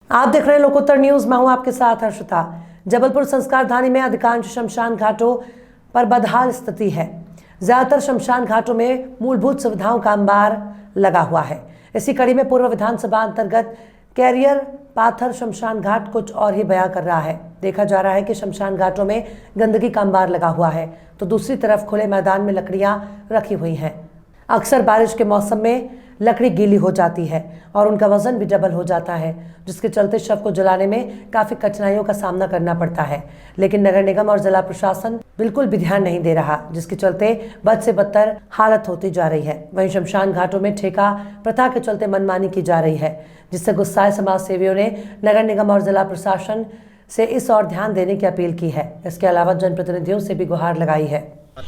आप देख रहे हैं लोकोत्तर न्यूज। मैं हूं आपके साथ हर्षिता। जबलपुर संस्कार धानी में अधिकांश शमशान घाटों पर बदहाल स्थिति है। ज्यादातर शमशान घाटों में मूलभूत सुविधाओं का अंबार लगा हुआ है। इसी कड़ी में पूर्व विधानसभा अंतर्गत कैरियर पाथर शमशान घाट कुछ और ही बयां कर रहा है। देखा जा रहा है कि शमशान घाटों में गंदगी का अंबार लगा हुआ है, तो दूसरी तरफ खुले मैदान में लकड़ियां रखी हुई हैं। अक्सर बारिश के मौसम में लकड़ी गीली हो जाती है और उनका वजन भी डबल हो जाता है, जिसके चलते शव को जलाने में काफी कठिनाइयों का सामना करना पड़ता है। लेकिन नगर निगम और जिला प्रशासन बिल्कुल भी ध्यान नहीं दे रहा, जिसके चलते बद से बदतर हालत होती जा रही है। वहीं शमशान घाटों में ठेका प्रथा के चलते मनमानी की जा रही है, जिससे गुस्साए समाज सेवियों ने नगर निगम और जिला प्रशासन से इस और ध्यान देने की अपील की है। इसके अलावा जनप्रतिनिधियों से भी गुहार लगाई है।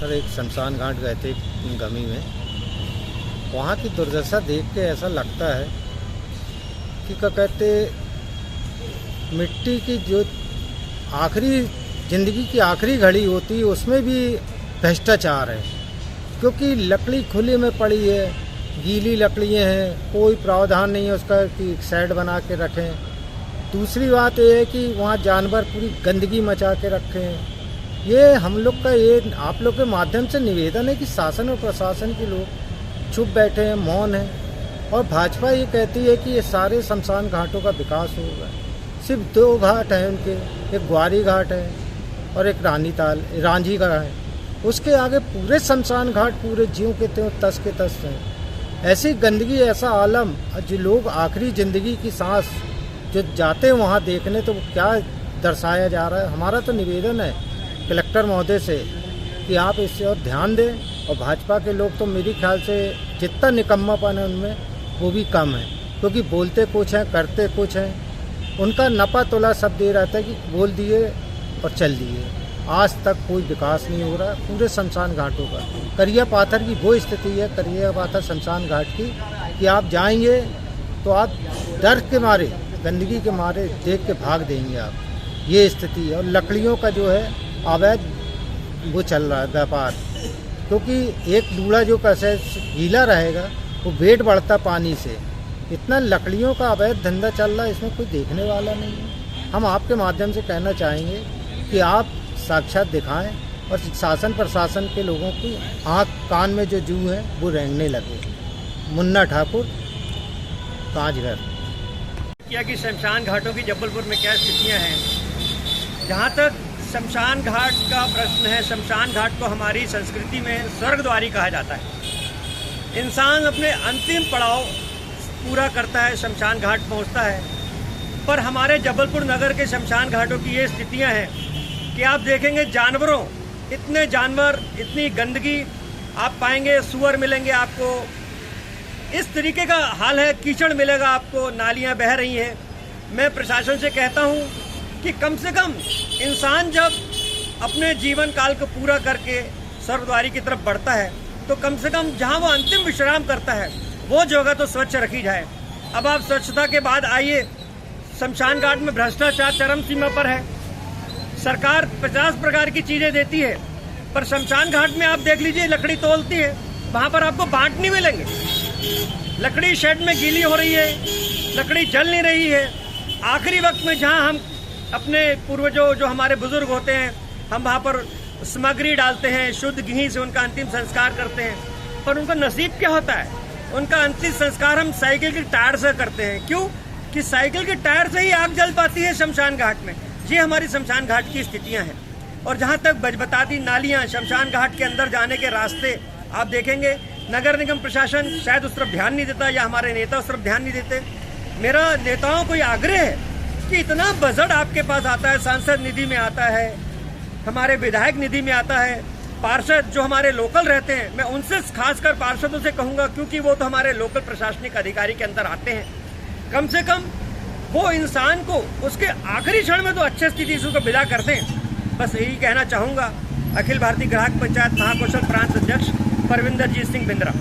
एक शमशान घाट गए थे गमी में, वहाँ की दुर्दशा देख के ऐसा लगता है कि क्या कहते, मिट्टी की जो आखिरी ज़िंदगी की आखिरी घड़ी होती है उसमें भी भ्रष्टाचार है, क्योंकि लकड़ी खुले में पड़ी है, गीली लकड़ियाँ हैं, कोई प्रावधान नहीं है उसका कि शेड बना के रखें। दूसरी बात ये है कि वहाँ जानवर पूरी गंदगी मचा के रखे हैं। ये हम लोग का ये आप लोग के माध्यम से निवेदन है कि शासन और प्रशासन के लोग चुप बैठे हैं, मौन है, और भाजपा ये कहती है कि ये सारे शमशान घाटों का विकास होगा। सिर्फ 2 घाट हैं उनके, एक ग्वारी घाट है और एक रांझी का है। उसके आगे पूरे शमशान घाट पूरे ज्यों के त्यों तस के तस हैं। ऐसी गंदगी, ऐसा आलम, जो लोग आखिरी ज़िंदगी की सांस जो जाते हैं वहाँ देखने, तो क्या दर्शाया जा रहा है। हमारा तो निवेदन है कलेक्टर महोदय से कि आप इससे और ध्यान दें। और भाजपा के लोग तो मेरे ख्याल से जितना निकम्मापन है उनमें वो भी कम है, क्योंकि बोलते कुछ हैं करते कुछ हैं। उनका नपा तोला सब दे रहता है कि बोल दिए और चल दिए। आज तक कोई विकास नहीं हो रहा पूरे शमशान घाटों का। करिया पाथर की वो स्थिति है, करिया पाथर शमशान घाट की, कि आप जाएंगे तो आप डर के मारे, गंदगी के मारे देख के भाग देंगे आप। ये स्थिति है। और लकड़ियों का जो है अवैध वो चल रहा है व्यापार, क्योंकि एक दूल्हा जो कैसे गीला रहेगा वो वेट बढ़ता पानी से। इतना लकड़ियों का अवैध धंधा चल रहा है, इसमें कोई देखने वाला नहीं है। हम आपके माध्यम से कहना चाहेंगे कि आप साक्षात दिखाएं और शासन प्रशासन के लोगों की आँख कान में जो जू है वो रेंगने लगे। मुन्ना ठाकुर, कांचघर। क्या कि शमशान घाटों की जबलपुर में क्या स्थितियाँ हैं। जहाँ तक शमशान घाट का प्रश्न है, शमशान घाट को हमारी संस्कृति में स्वर्गद्वारी कहा जाता है। इंसान अपने अंतिम पड़ाव पूरा करता है, शमशान घाट पहुंचता है। पर हमारे जबलपुर नगर के शमशान घाटों की ये स्थितियां हैं कि आप देखेंगे जानवरों, इतने जानवर, इतनी गंदगी आप पाएंगे। सुअर मिलेंगे आपको, इस तरीके का हाल है। कीचड़ मिलेगा आपको, नालियाँ बह रही हैं। मैं प्रशासन से कहता हूँ कि कम से कम इंसान जब अपने जीवन काल को पूरा करके स्वर्गद्वारी की तरफ बढ़ता है, तो कम से कम जहां वो अंतिम विश्राम करता है वो जगह तो स्वच्छ रखी जाए। अब आप स्वच्छता के बाद आइए, शमशान घाट में भ्रष्टाचार चरम सीमा पर है। सरकार 50 प्रकार की चीजें देती है, पर शमशान घाट में आप देख लीजिए, लकड़ी तोलती है, वहां पर आपको बांट नहीं मिलेंगे। लकड़ी शेड में गीली हो रही है, लकड़ी जल नहीं रही है। आखिरी वक्त में जहाँ हम अपने पूर्वजों, जो हमारे बुजुर्ग होते हैं, हम वहाँ पर सामग्री डालते हैं, शुद्ध घी से उनका अंतिम संस्कार करते हैं, पर उनका नसीब क्या होता है? उनका अंतिम संस्कार हम साइकिल के टायर से करते हैं। क्यों? कि साइकिल के टायर से ही आग जल पाती है शमशान घाट में। ये हमारी शमशान घाट की स्थितियाँ हैं। और जहाँ तक बजबताती नालियाँ, शमशान घाट के अंदर जाने के रास्ते आप देखेंगे, नगर निगम प्रशासन शायद उस तरफ ध्यान नहीं देता, या हमारे नेता उस तरफ ध्यान नहीं देते। मेरा नेताओं को ये आग्रह है कि इतना बजट आपके पास आता है, सांसद निधि में आता है, हमारे विधायक निधि में आता है, पार्षद जो हमारे लोकल रहते हैं, मैं उनसे खासकर पार्षदों से कहूँगा, क्योंकि वो तो हमारे लोकल प्रशासनिक अधिकारी के अंदर आते हैं, कम से कम वो इंसान को उसके आखिरी क्षण में तो अच्छे स्थिति से उसको विदा कर दें। बस यही कहना चाहूँगा। अखिल भारतीय ग्राहक पंचायत महाकौशल प्रांत अध्यक्ष परविंदर जीत सिंह बिंद्रा।